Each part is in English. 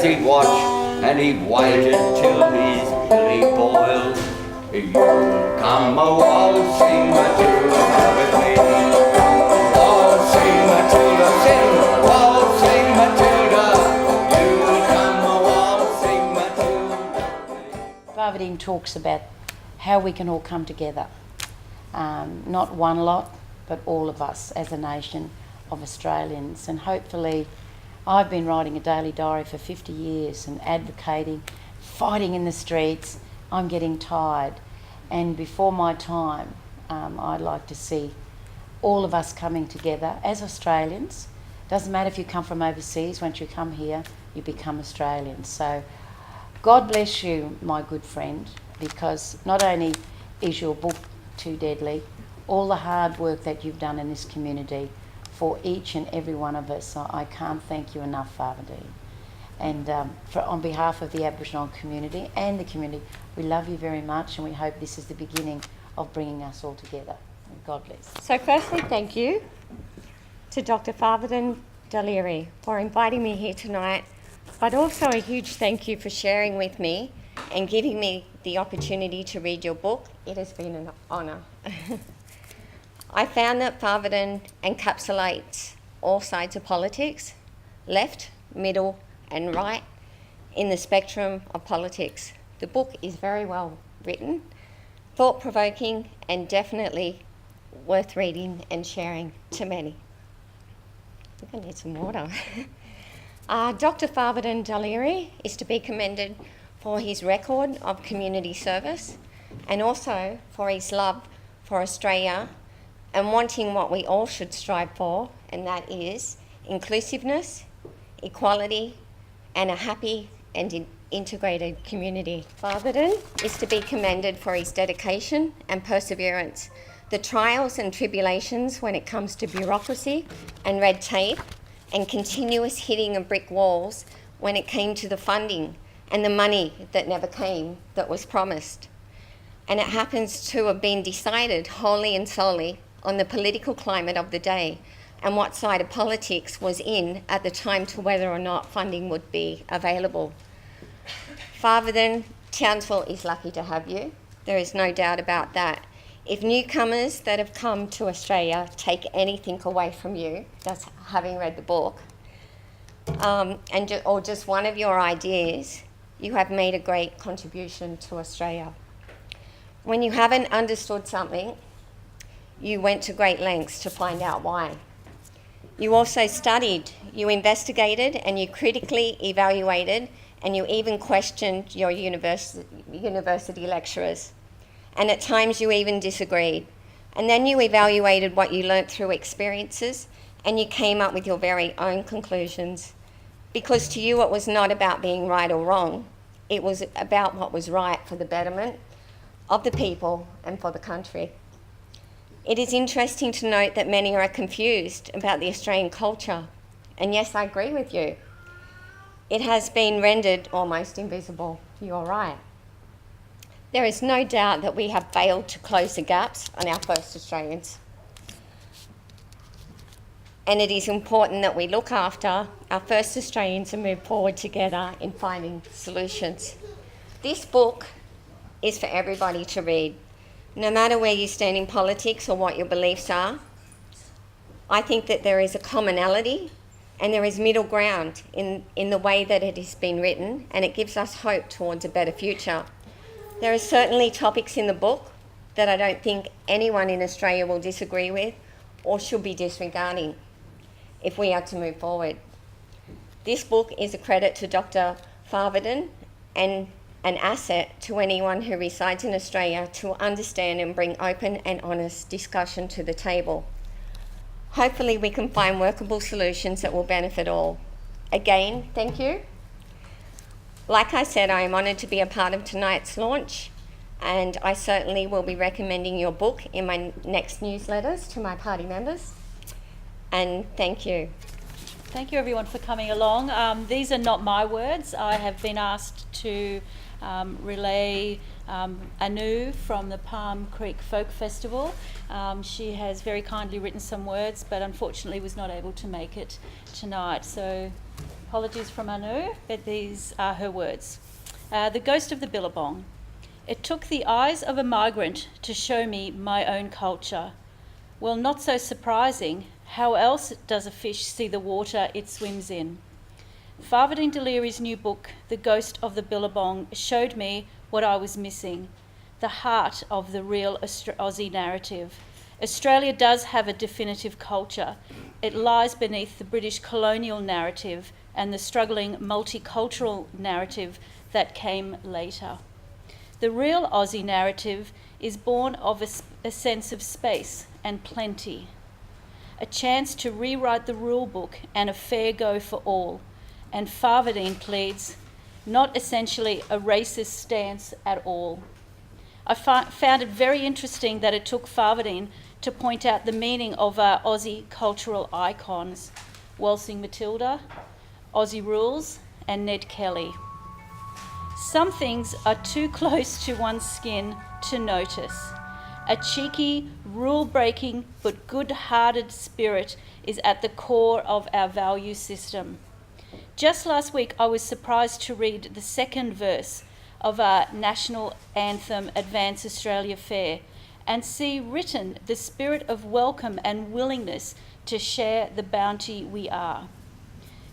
he'd watch and he'd waited till his billy boiled. You come a waltzing Matilda with me. Waltzing Matilda, sing, waltzing Matilda. You come a waltzing Matilda. Farvardin talks about how we can all come together. Not one lot, but all of us as a nation of Australians. And hopefully, I've been writing a daily diary for 50 years and advocating, fighting in the streets. I'm getting tired. And before my time, I'd like to see all of us coming together as Australians. Doesn't matter if you come from overseas, once you come here, you become Australians. So God bless you, my good friend, because not only is your book too deadly, all the hard work that you've done in this community for each and every one of us, I can't thank you enough, Farvardin. And on behalf of the Aboriginal community and the community, we love you very much, and we hope this is the beginning of bringing us all together. And God bless. So firstly, thank you to Dr Farvardin Daliri for inviting me here tonight, but also a huge thank you for sharing with me and giving me the opportunity to read your book. It has been an honour. I found that Farvardin encapsulates all sides of politics, left, middle and right, in the spectrum of politics. The book is very well written, thought-provoking and definitely worth reading and sharing to many. I think I need some water. Dr Farvardin Daliri is to be commended for his record of community service and also for his love for Australia and wanting what we all should strive for, and that is inclusiveness, equality, and a happy and integrated community. Farvardin is to be commended for his dedication and perseverance, the trials and tribulations when it comes to bureaucracy and red tape, and continuous hitting of brick walls when it came to the funding and the money that never came that was promised. And it happens to have been decided wholly and solely on the political climate of the day and what side of politics was in at the time to whether or not funding would be available. Farvardin, Townsville is lucky to have you. There is no doubt about that. If newcomers that have come to Australia take anything away from you, that's having read the book, or just one of your ideas, you have made a great contribution to Australia. When you haven't understood something, you went to great lengths to find out why. You also studied, you investigated, and you critically evaluated, and you even questioned your university lecturers. And at times you even disagreed. And then you evaluated what you learnt through experiences, and you came up with your very own conclusions. Because to you it was not about being right or wrong, it was about what was right for the betterment of the people and for the country. It is interesting to note that many are confused about the Australian culture. And yes, I agree with you. It has been rendered almost invisible. You're right. There is no doubt that we have failed to close the gaps on our first Australians. And it is important that we look after our first Australians and move forward together in finding solutions. This book is for everybody to read. No matter where you stand in politics or what your beliefs are, I think that there is a commonality and there is middle ground in the way that it has been written, and it gives us hope towards a better future. There are certainly topics in the book that I don't think anyone in Australia will disagree with or should be disregarding if we are to move forward. This book is a credit to Dr Farvardin and an asset to anyone who resides in Australia to understand and bring open and honest discussion to the table. Hopefully we can find workable solutions that will benefit all. Again, thank you. Like I said, I am honoured to be a part of tonight's launch, and I certainly will be recommending your book in my next newsletters to my party members. And thank you. Thank you everyone for coming along. These are not my words. I have been asked to relay Anu from the Palm Creek Folk Festival. She has very kindly written some words, but unfortunately was not able to make it tonight. So Apologies from Anu, but these are her words. The ghost of the Billabong. It took the eyes of a migrant to show me my own culture. Well, not so surprising. How else does a fish see the water it swims in? Farvardin Daliri's new book, The Ghost of the Billabong, showed me what I was missing, the heart of the real Aussie narrative. Australia does have a definitive culture. It lies beneath the British colonial narrative and the struggling multicultural narrative that came later. The real Aussie narrative is born of a sense of space and plenty, a chance to rewrite the rule book and a fair go for all. And Farvardin pleads, not essentially a racist stance at all. I found it very interesting that it took Farvardin to point out the meaning of our Aussie cultural icons, Waltzing Matilda, Aussie Rules, and Ned Kelly. Some things are too close to one's skin to notice. A cheeky, rule-breaking but good-hearted spirit is at the core of our value system. Just last week, I was surprised to read the second verse of our national anthem, Advance Australia Fair, and see written the spirit of welcome and willingness to share the bounty we are.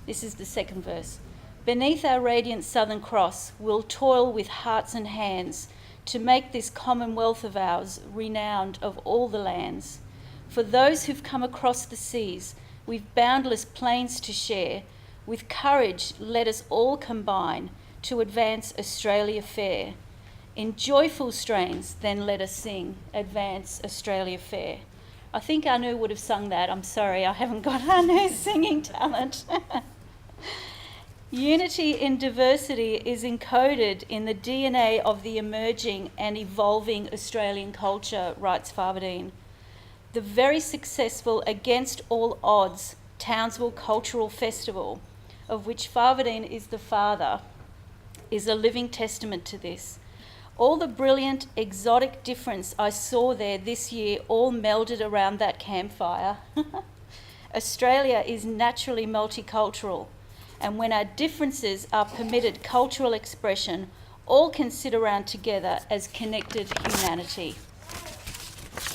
This is the second verse. Beneath our radiant Southern Cross, we'll toil with hearts and hands to make this commonwealth of ours renowned of all the lands. For those who've come across the seas, we've boundless plains to share. With courage, let us all combine to advance Australia fair. In joyful strains, then let us sing, Advance Australia Fair. I think Anu would have sung that. I'm sorry, I haven't got Anu's singing talent. Unity in diversity is encoded in the DNA of the emerging and evolving Australian culture, writes Farvardin. The very successful Against All Odds Townsville Cultural Festival, of which Farvardin is the father, is a living testament to this. All the brilliant, exotic difference I saw there this year all melded around that campfire. Australia is naturally multicultural, and when our differences are permitted cultural expression, all can sit around together as connected humanity.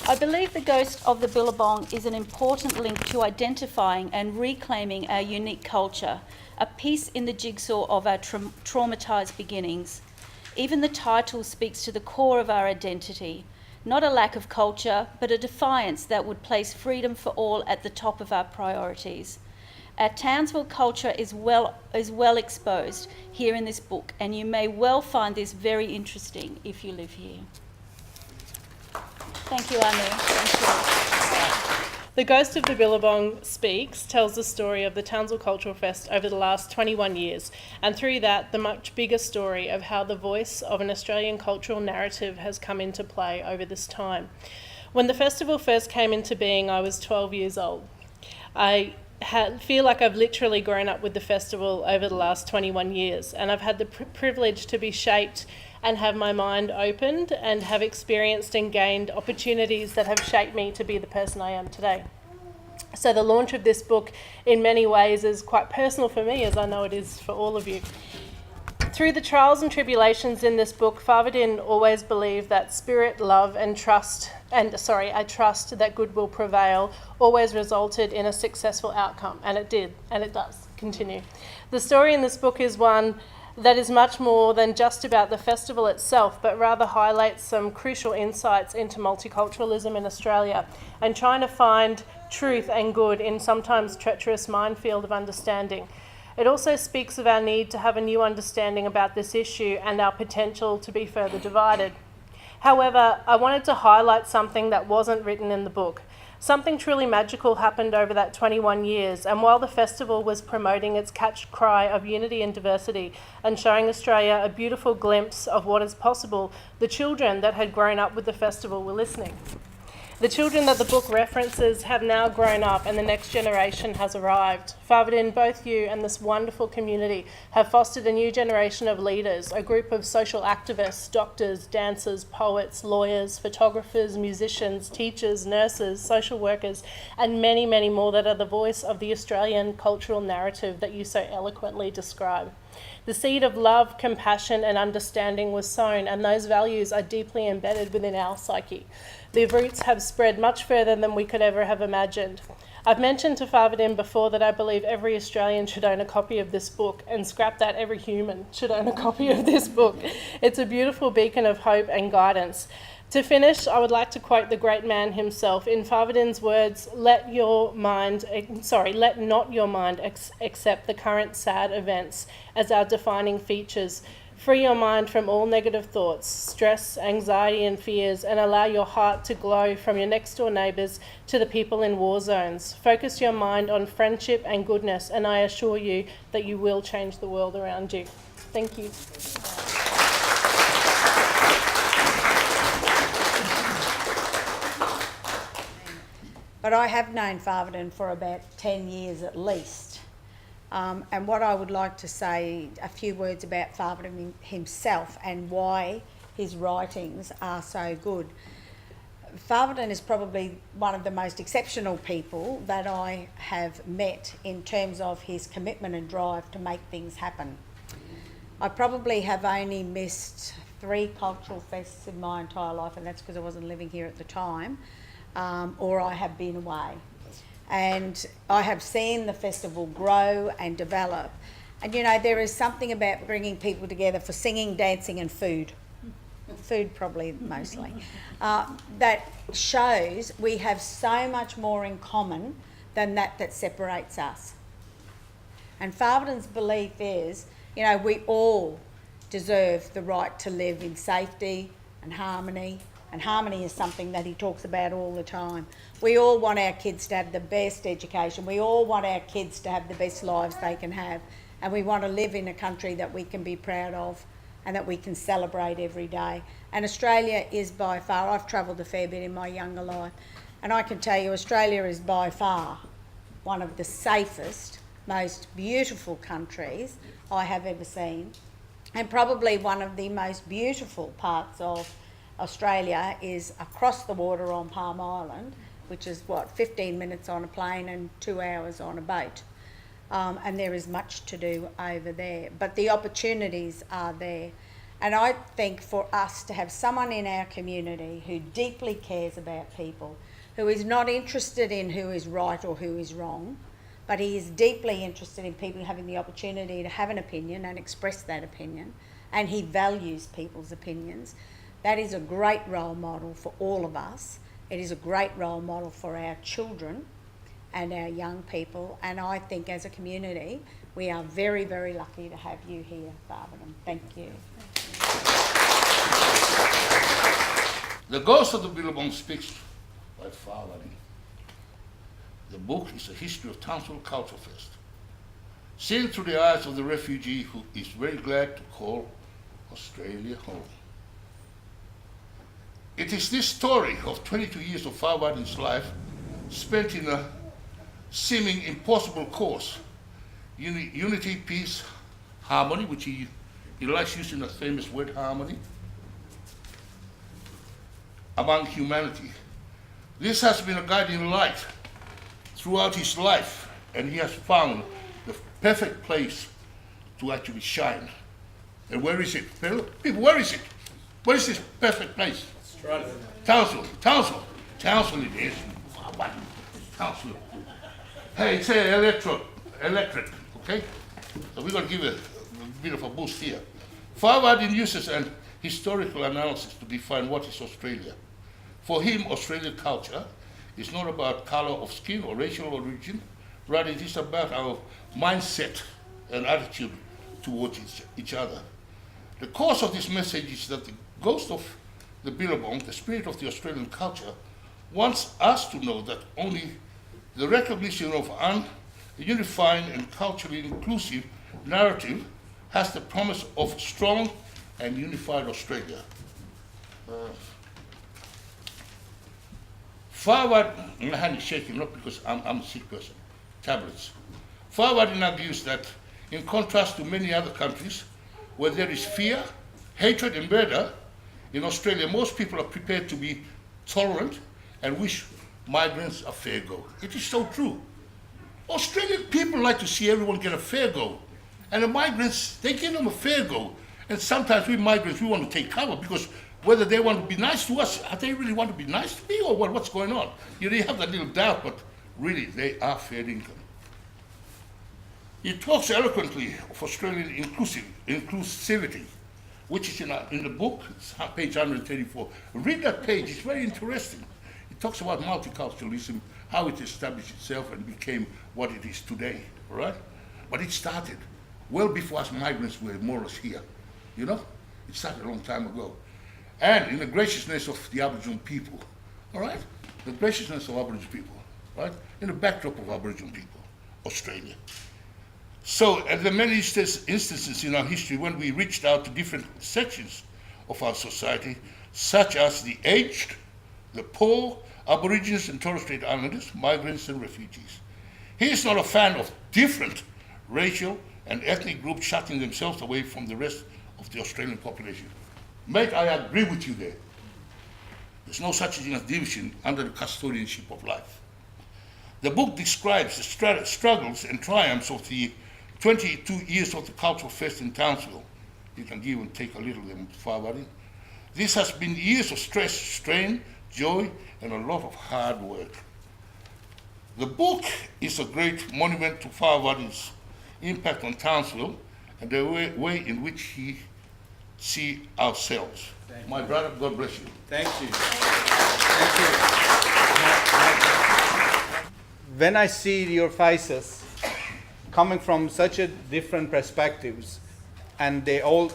I believe the ghost of the Billabong is an important link to identifying and reclaiming our unique culture, a piece in the jigsaw of our traumatised beginnings. Even the title speaks to the core of our identity, not a lack of culture, but a defiance that would place freedom for all at the top of our priorities. Our Townsville culture is well exposed here in this book, and you may well find this very interesting if you live here. Thank you, Anu. Thank you. The Ghost of the Billabong Speaks tells the story of the Townsville Cultural Fest over the last 21 years, and through that, the much bigger story of how the voice of an Australian cultural narrative has come into play over this time. When the festival first came into being, I was 12 years old. I feel like I've literally grown up with the festival over the last 21 years, and I've had the privilege to be shaped and have my mind opened and have experienced and gained opportunities that have shaped me to be the person I am today. So the launch of this book in many ways is quite personal for me, as I know it is for all of you. Through the trials and tribulations in this book, Farvardin always believed that spirit, love and trust, I trust that good will prevail, always resulted in a successful outcome, and it did, and it does continue. The story in this book is one that is much more than just about the festival itself, but rather highlights some crucial insights into multiculturalism in Australia and trying to find truth and good in sometimes treacherous minefield of understanding. It also speaks of our need to have a new understanding about this issue and our potential to be further divided. However, I wanted to highlight something that wasn't written in the book. Something truly magical happened over that 21 years, and while the festival was promoting its catch cry of unity and diversity and showing Australia a beautiful glimpse of what is possible, the children that had grown up with the festival were listening. The children that the book references have now grown up and the next generation has arrived. Farvardin, both you and this wonderful community have fostered a new generation of leaders, a group of social activists, doctors, dancers, poets, lawyers, photographers, musicians, teachers, nurses, social workers, and many, many more that are the voice of the Australian cultural narrative that you so eloquently describe. The seed of love, compassion, and understanding was sown, and those values are deeply embedded within our psyche. The roots have spread much further than we could ever have imagined. I've mentioned to Farvardin before that I believe every Australian should own a copy of this book, and scrap that, every human should own a copy of this book. It's a beautiful beacon of hope and guidance. To finish, I would like to quote the great man himself. In Farvardin's words, let not your mind accept the current sad events as our defining features. Free your mind from all negative thoughts, stress, anxiety and fears, and allow your heart to glow from your next door neighbours to the people in war zones. Focus your mind on friendship and goodness, and I assure you that you will change the world around you. Thank you. But I have known Farvardin for about 10 years at least. And what I would like to say, a few words about Farvardin himself and why his writings are so good. Farvardin is probably one of the most exceptional people that I have met in terms of his commitment and drive to make things happen. I probably have only missed 3 cultural fests in my entire life, and that's because I wasn't living here at the time. Or I have been away. And I have seen the festival grow and develop. And you know, there is something about bringing people together for singing, dancing and food. Food probably mostly. That shows we have so much more in common than that separates us. And Farvardin's belief is, you know, we all deserve the right to live in safety and harmony. And harmony is something that he talks about all the time. We all want our kids to have the best education. We all want our kids to have the best lives they can have. And we want to live in a country that we can be proud of and that we can celebrate every day. And Australia is by far, I've travelled a fair bit in my younger life, and I can tell you Australia is by far one of the safest, most beautiful countries I have ever seen. And probably one of the most beautiful parts of Australia is across the water on Palm Island, which is 15 minutes on a plane and 2 hours on a boat. And there is much to do over there, but the opportunities are there. And I think for us to have someone in our community who deeply cares about people, who is not interested in who is right or who is wrong, but he is deeply interested in people having the opportunity to have an opinion and express that opinion, and he values people's opinions. That is a great role model for all of us. It is a great role model for our children and our young people. And I think as a community, we are very, very lucky to have you here, Farvardin. Thank you. The Ghost of the Billabong Speaks by Farvardin. The book is a history of Townsville Culture Fest, seen through the eyes of the refugee who is very glad to call Australia home. It is this story of 22 years of Farvardin's life spent in a seeming impossible cause. Unity, peace, harmony, which he likes using the famous word harmony, among humanity. This has been a guiding light throughout his life, and he has found the perfect place to actually shine. And where is it? People, where is it? Where is this perfect place? Townsville it is. Townsville. Hey, it's electric, okay? So we're going to give a bit of a boost here. Farvardin uses an historical analysis to define what is Australia. For him, Australian culture is not about color of skin or racial origin, rather it is about our mindset and attitude towards each other. The cause of this message is that the ghost of the Billabong, the spirit of the Australian culture, wants us to know that only the recognition of a unifying and culturally inclusive narrative has the promise of strong and unified Australia. Farvardin, my hand is shaking, not because I'm a sick person, tablets. Farvardin argues that in contrast to many other countries where there is fear, hatred and murder, in Australia most people are prepared to be tolerant and wish migrants a fair go. It is so true. Australian people like to see everyone get a fair go. And the migrants, they give them a fair go. And sometimes we migrants, we want to take cover because whether they want to be nice to us, they really want to be nice to me or what's going on? You have that little doubt, but really they are fair income. He talks eloquently of Australian inclusivity, which is in the book, it's on page 134. Read that page, it's very interesting. It talks about multiculturalism, how it established itself and became what it is today, all right? But it started well before us migrants were more or less here, you know? It started a long time ago. And in the graciousness of the Aboriginal people, all right? The graciousness of Aboriginal people, right? In the backdrop of Aboriginal people, Australia. So, at the many instances in our history when we reached out to different sections of our society, such as the aged, the poor, Aborigines and Torres Strait Islanders, migrants and refugees. He is not a fan of different racial and ethnic groups shutting themselves away from the rest of the Australian population. Mate, I agree with you there. There's no such thing as division under the custodianship of life. The book describes the struggles and triumphs of the 22 years of the Cultural Fest in Townsville. You can give and take a little of them, Farvardin. This has been years of stress, strain, joy, and a lot of hard work. The book is a great monument to Farvardin's impact on Townsville and the way in which he see ourselves. My brother, God bless you. Thank you. Thank you. When I see your faces coming from such a different perspectives and they all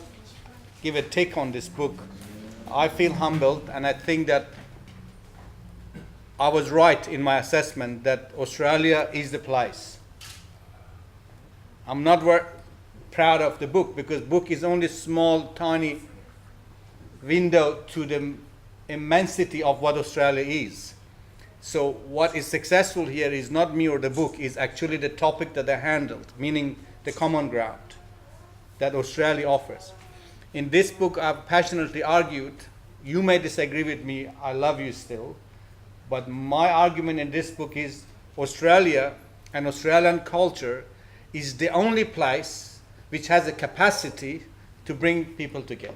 give a take on this book, I feel humbled and I think that I was right in my assessment that Australia is the place. I'm not proud of the book because book is only small, tiny window to the immensity of what Australia is. So what is successful here is not me or the book, is actually the topic that I handled, meaning the common ground that Australia offers. In this book, I've passionately argued, you may disagree with me, I love you still, but my argument in this book is Australia and Australian culture is the only place which has a capacity to bring people together.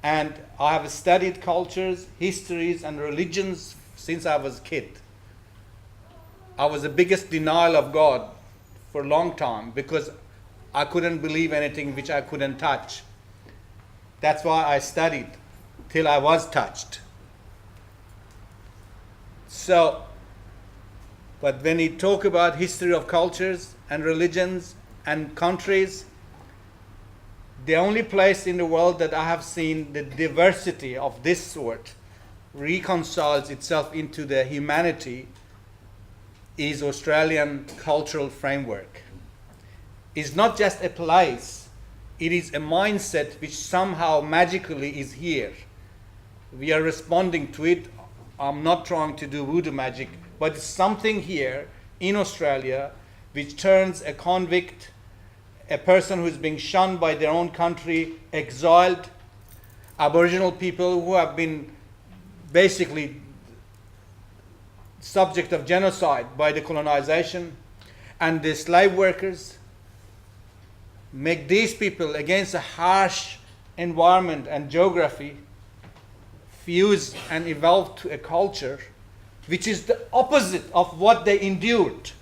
And I have studied cultures, histories, and religions since I was a kid. I was the biggest denial of God for a long time because I couldn't believe anything which I couldn't touch. That's why I studied till I was touched. So, but when you talk about history of cultures and religions and countries, the only place in the world that I have seen the diversity of this sort reconciles itself into the humanity is Australian cultural framework. It's not just a place, it is a mindset which somehow magically is here. We are responding to it. I'm not trying to do voodoo magic, but it's something here in Australia which turns a convict, a person who's being shunned by their own country, exiled, Aboriginal people who have been basically subject of genocide by the colonization, and the slave workers, make these people against a harsh environment and geography fuse and evolve to a culture which is the opposite of what they endured.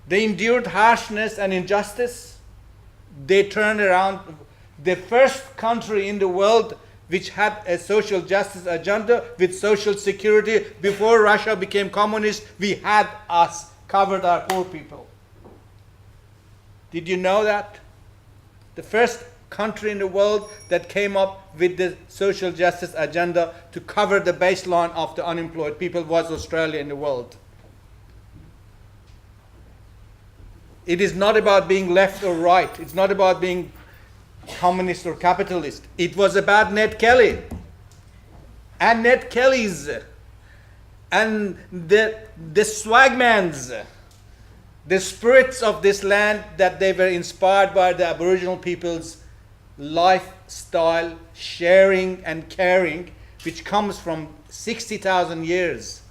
They endured harshness and injustice. They turned around. The first country in the world which had a social justice agenda with social security before Russia became communist, we had us covered our poor people. Did you know that? The first country in the world that came up with the social justice agenda to cover the baseline of the unemployed people was Australia in the world. It is not about being left or right. It's not about being communist or capitalist. It was about Ned Kelly and Ned Kellys and the swagmans, the spirits of this land, that they were inspired by the Aboriginal people's lifestyle, sharing and caring, which comes from 60,000 years.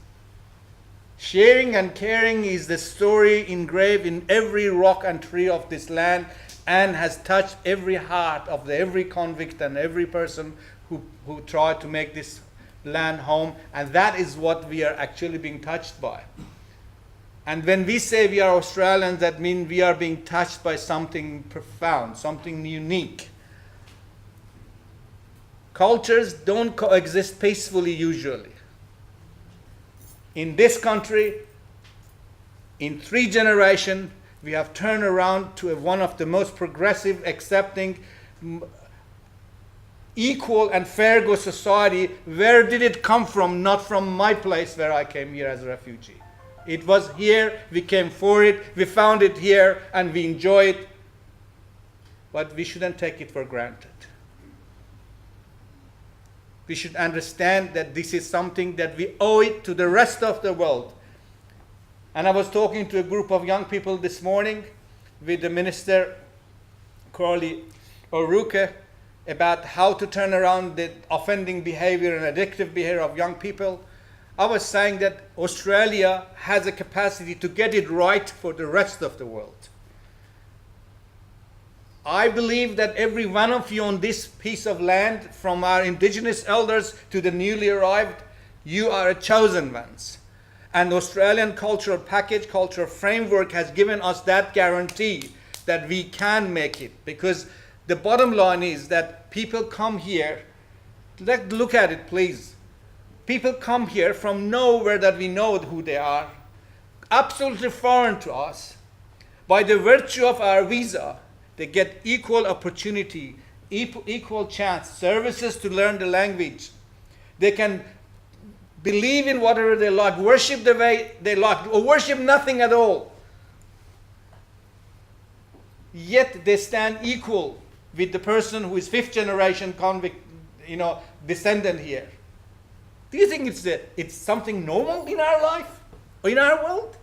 Sharing and caring is the story engraved in every rock and tree of this land, and has touched every heart of every convict and every person who tried to make this land home. And that is what we are actually being touched by. And when we say we are Australians, that means we are being touched by something profound, something unique. Cultures don't coexist peacefully usually. In this country, in 3 generations, we have turned around to one of the most progressive, accepting, equal and fair go society. Where did it come from? Not from my place where I came here as a refugee. It was here, we came for it, we found it here, and we enjoy it. But we shouldn't take it for granted. We should understand that this is something that we owe it to the rest of the world. And I was talking to a group of young people this morning with the Minister, Corley O'Rourke, about how to turn around the offending behavior and addictive behavior of young people. I was saying that Australia has a capacity to get it right for the rest of the world. I believe that every one of you on this piece of land, from our indigenous elders to the newly arrived, you are a chosen ones. And the Australian cultural package, cultural framework has given us that guarantee that we can make it. Because the bottom line is that people come here, look at it please. People come here from nowhere that we know who they are, absolutely foreign to us. By the virtue of our visa, they get equal opportunity, equal chance, services to learn the language. They can believe in whatever they like, worship the way they like, or worship nothing at all. Yet they stand equal with the person who is 5th generation convict, descendant here. Do you think it's something normal in our life or in our world?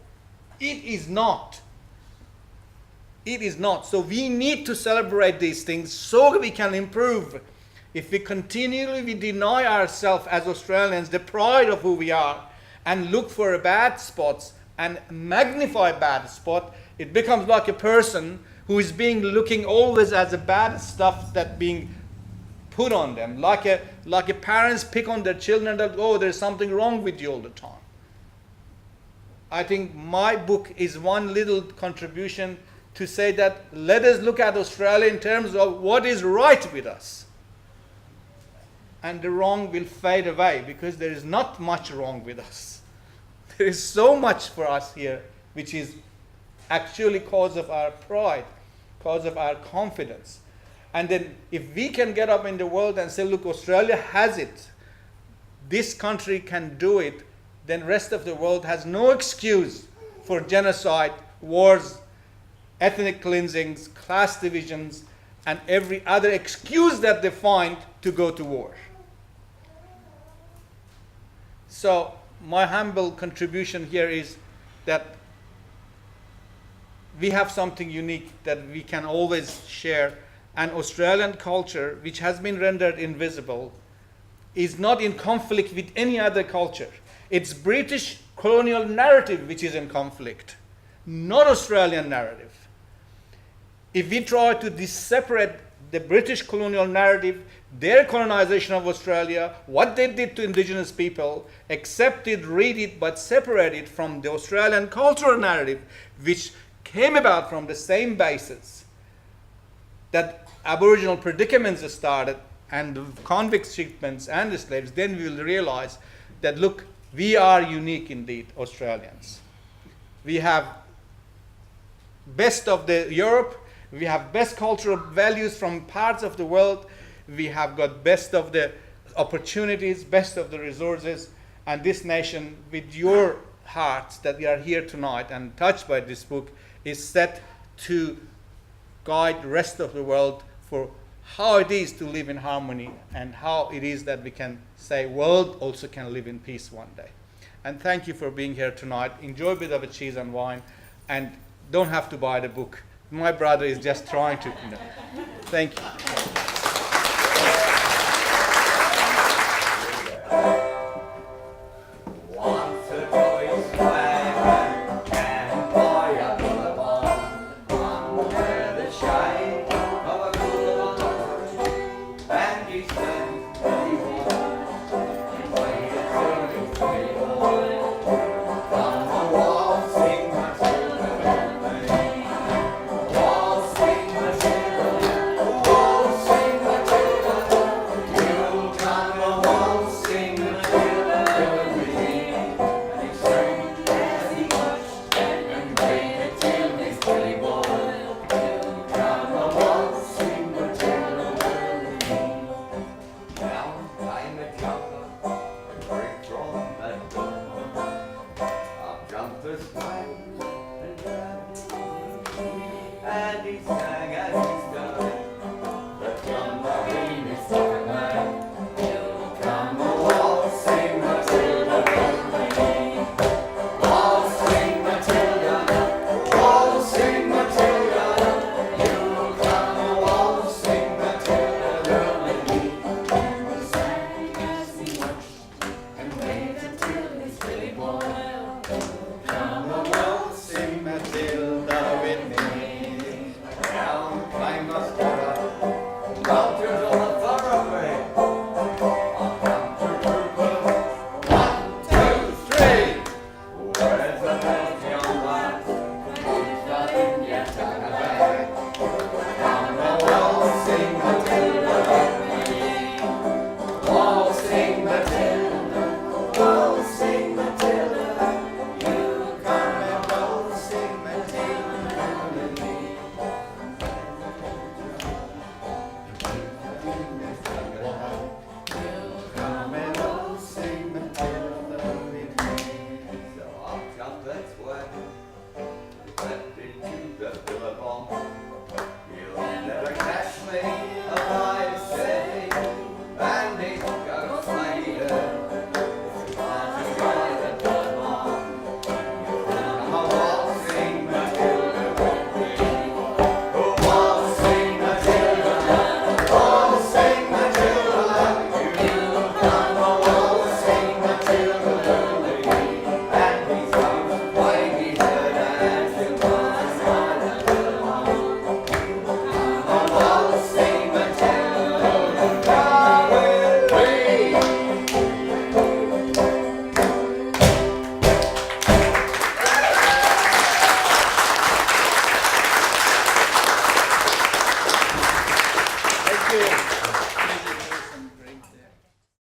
It is not. It is not. So we need to celebrate these things so we can improve. If we continually deny ourselves as Australians the pride of who we are and look for bad spots and magnify bad spot, it becomes like a person who is looking always as the bad stuff that being put on them. Like a parents pick on their children that, oh, there's something wrong with you all the time. I think my book is one little contribution to say that let us look at Australia in terms of what is right with us. And the wrong will fade away because there is not much wrong with us. There is so much for us here which is actually cause of our pride, cause of our confidence. And then if we can get up in the world and say, look, Australia has it, this country can do it, then rest of the world has no excuse for genocide, wars, ethnic cleansings, class divisions, and every other excuse that they find to go to war. So my humble contribution here is that we have something unique that we can always share. And Australian culture, which has been rendered invisible, is not in conflict with any other culture. It's British colonial narrative which is in conflict, not Australian narrative. If we try to separate the British colonial narrative, their colonization of Australia, what they did to indigenous people, accept it, read it, but separate it from the Australian cultural narrative, which came about from the same basis that Aboriginal predicaments started and the convict shipments and the slaves, then we will realize that, look, we are unique indeed, Australians. We have best of the Europe, we have best cultural values from parts of the world, we have got best of the opportunities, best of the resources, and this nation, with your hearts that we are here tonight and touched by this book, is set to guide the rest of the world for how it is to live in harmony and how it is that we can say world also can live in peace one day. And thank you for being here tonight. Enjoy a bit of a cheese and wine, and don't have to buy the book. My brother is just trying to, Thank you.